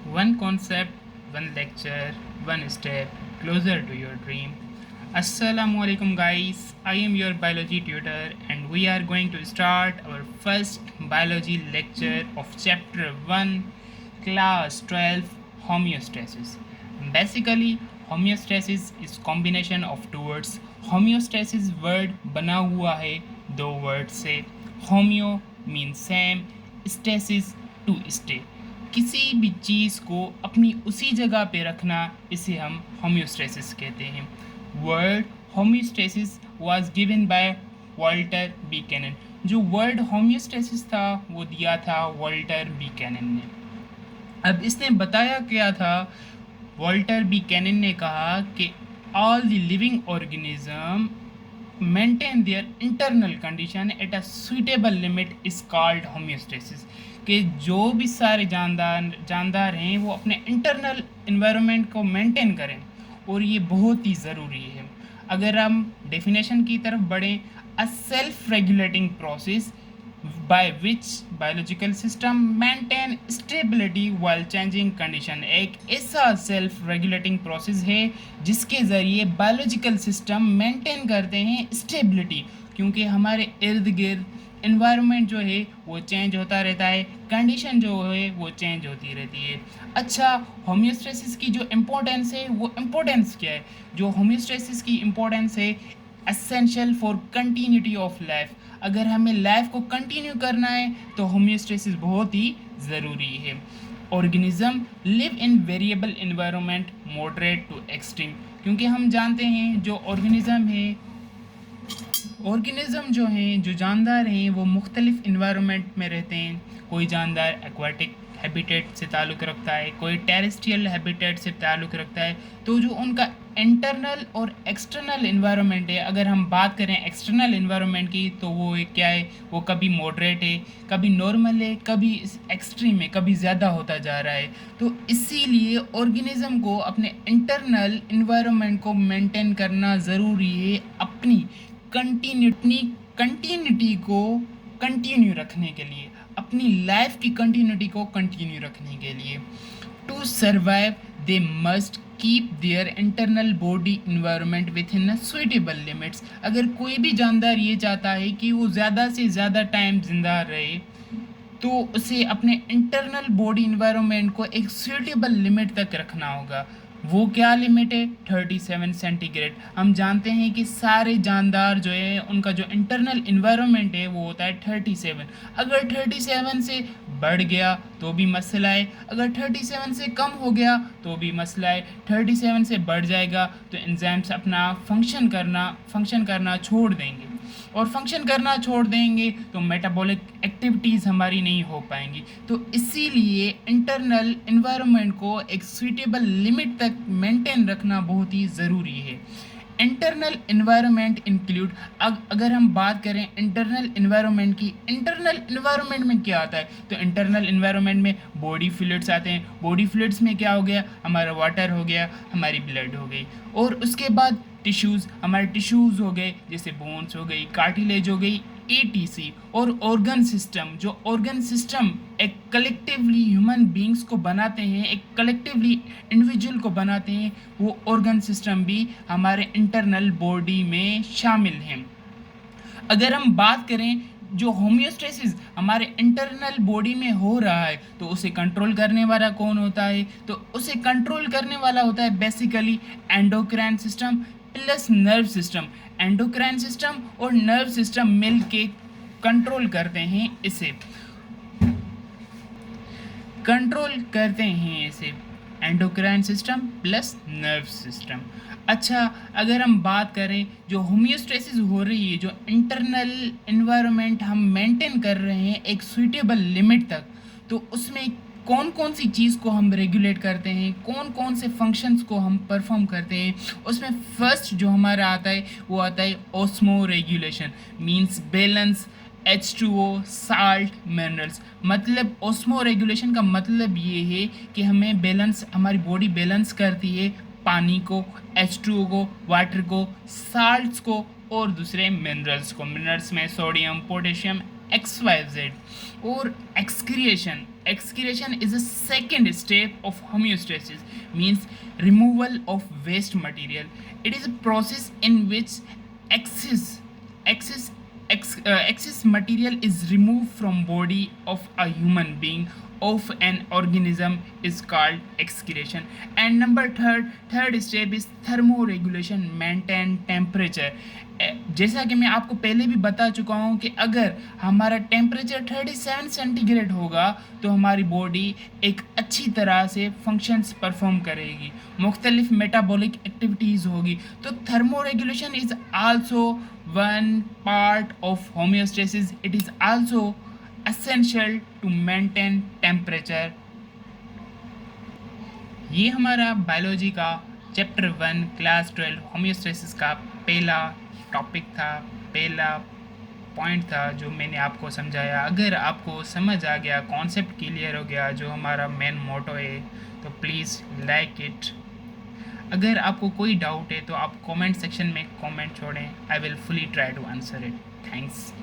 One concept, one lecture, one step closer to your dream. Assalamu alaikum guys, I am your biology tutor and we are going to start our first biology lecture of chapter 1 class 12 homeostasis. Basically homeostasis is combination of two words. Homeostasis word बना हुआ है दो word से. Homeo means same, stasis to stay. किसी भी चीज़ को अपनी उसी जगह पे रखना इसे हम होम्योस्टेसिस कहते हैं. Word homeostasis was given by Walter B Cannon. जो वर्ड होम्योस्टेसिस था वो दिया था वॉल्टर बीकेनन ने. अब इसने बताया क्या था. वॉल्टर बीकेनन ने कहा कि all the living organism maintain their internal condition at a suitable limit is called homeostasis. कि जो भी सारे जानदार हैं वो अपने इंटरनल इन्वायरमेंट को मेंटेन करें और ये बहुत ही ज़रूरी है. अगर हम डेफिनेशन की तरफ बढ़ें, a self regulating process by which biological system maintain stability while changing condition. एक ऐसा सेल्फ रेगुलेटिंग प्रोसेस है जिसके ज़रिए बायोलॉजिकल सिस्टम मेंटेन करते हैं स्टेबिलिटी, क्योंकि हमारे इर्द गिर्द इन्वायरमेंट जो है वो चेंज होता रहता है, कंडीशन जो है वो चेंज होती रहती है. अच्छा, होम्योस्टेसिस की जो इम्पोर्टेंस है वो इम्पोर्टेंस क्या है. जो होम्योस्टेसिस की इम्पोर्टेंस है essential for continuity of life. अगर हमें लाइफ को कंटिन्यू करना है तो होम्योस्टेसिस बहुत ही ज़रूरी है. Organism live in variable environment moderate to extreme, क्योंकि हम जानते हैं जो ऑर्गेनिज्म जो हैं, जो जानदार हैं, वो मुख्तलिफ इन्वायरमेंट में रहते हैं. कोई जानदार एक्वाटिक हैबिटेट से ताल्लुक़ रखता है, कोई टेरेस्ट्रियल हैबिटेट से ताल्लुक़ रखता है. तो जो उनका इंटरनल और एक्सटर्नल इन्वायरमेंट है, अगर हम बात करें एक्सटर्नल इन्वायरमेंट की तो वो क्या है, वो कभी मॉडरेट है, कभी नॉर्मल है, कभी एक्सट्रीम है, कभी ज़्यादा होता जा रहा है. तो इसीलिए ऑर्गेनिज्म को अपने इंटरनल इन्वायरमेंट को मेंटेन करना ज़रूरी है अपनी कंटिन्यूटी को कंटिन्यू रखने के लिए, अपनी लाइफ की कंटिन्यूटी को कंटिन्यू रखने के लिए. To survive they must keep their internal body environment within suitable limits. अगर कोई भी जानदार ये चाहता है कि वो ज़्यादा से ज़्यादा टाइम जिंदा रहे तो उसे अपने इंटरनल बॉडी इन्वायरमेंट को एक सुइटेबल लिमिट तक रखना होगा. वो क्या लिमिट है? 37 सेंटीग्रेड. हम जानते हैं कि सारे जानदार जो है उनका जो इंटरनल इन्वायरमेंट है वो होता है 37. अगर 37 से बढ़ गया तो भी मसला है, अगर 37 से कम हो गया तो भी मसला है. 37 से बढ़ जाएगा तो एंजाइम्स अपना फंक्शन करना छोड़ देंगे, और फंक्शन करना छोड़ देंगे तो मेटाबॉलिक एक्टिविटीज़ हमारी नहीं हो पाएंगी. तो इसीलिए इंटरनल इन्वायरमेंट को एक सूटेबल लिमिट तक मेंटेन रखना बहुत ही ज़रूरी है. इंटरनल इन्वायरमेंट इंक्लूड, अगर हम बात करें इंटरनल इन्वायरमेंट की, इंटरनल इन्वायरमेंट में क्या आता है, तो इंटरनल इन्वायरमेंट में बॉडी फ्लूइड्स आते हैं. बॉडी फ्लूइड्स में क्या हो गया, हमारा वाटर हो गया, हमारी ब्लड हो गई, और उसके बाद टिश्यूज़, हमारे टिश्यूज़ हो गए जैसे बोन्स हो गई, कार्टिलेज हो गई, ATC. और ऑर्गन सिस्टम, जो ऑर्गन सिस्टम एक कलेक्टिवली ह्यूमन बींग्स को बनाते हैं, एक कलेक्टिवली इंडिविजुअल को बनाते हैं, वो ऑर्गन सिस्टम भी हमारे इंटरनल बॉडी में शामिल हैं. अगर हम बात करें जो होम्योस्टेसिस हमारे इंटरनल बॉडी में हो रहा है तो उसे कंट्रोल करने वाला कौन होता है, तो उसे कंट्रोल करने वाला होता है basically endocrine system plus nerve system. Endocrine system और नर्व सिस्टम मिल के कंट्रोल करते हैं इसे, endocrine system plus nerve system. अच्छा, अगर हम बात करें जो होम्योस्टेसिस हो रही है, जो इंटरनल इन्वायरमेंट हम मेंटेन कर रहे हैं एक सूटेबल लिमिट तक, तो उसमें कौन कौन सी चीज़ को हम रेगुलेट करते हैं, कौन कौन से फंक्शंस को हम परफॉर्म करते हैं. उसमें फर्स्ट जो हमारा आता है वो आता है osmo regulation, means balance H2O, salt, minerals. मतलब ऑस्मो रेगुलेशन का मतलब ये है कि हमें बैलेंस, हमारी बॉडी बैलेंस करती है पानी को, H2O को, वाटर को, साल्ट्स को और दूसरे मिनरल्स को. मिनरल्स में सोडियम, पोटेशियम, XYZ. और excretion, excretion is a second step of homeostasis, means removal of waste material. It is a process in which excess excess excess material is removed from body of a human being, of an organism, is called excretion. And number third step is thermoregulation, maintain temperature. जैसा कि मैं आपको पहले भी बता चुका हूँ कि अगर हमारा टेम्परेचर 37 सेंटीग्रेड होगा तो हमारी बॉडी एक अच्छी तरह से फंक्शंस परफॉर्म करेगी, मुख्तलिफ मेटाबॉलिक एक्टिविटीज़ होगी. तो thermoregulation is also one part of homeostasis. It is also essential to maintain temperature. ये हमारा बायोलॉजी का चैप्टर 1 क्लास 12 होम्योस्टेसिस का पहला टॉपिक था, पहला पॉइंट था जो मैंने आपको समझाया. अगर आपको समझ आ गया, कॉन्सेप्ट क्लियर हो गया, जो हमारा मेन मोटो है, तो प्लीज़ लाइक इट. अगर आपको कोई डाउट है तो आप कमेंट सेक्शन में कमेंट छोड़ें. I will fully try to answer it. Thanks.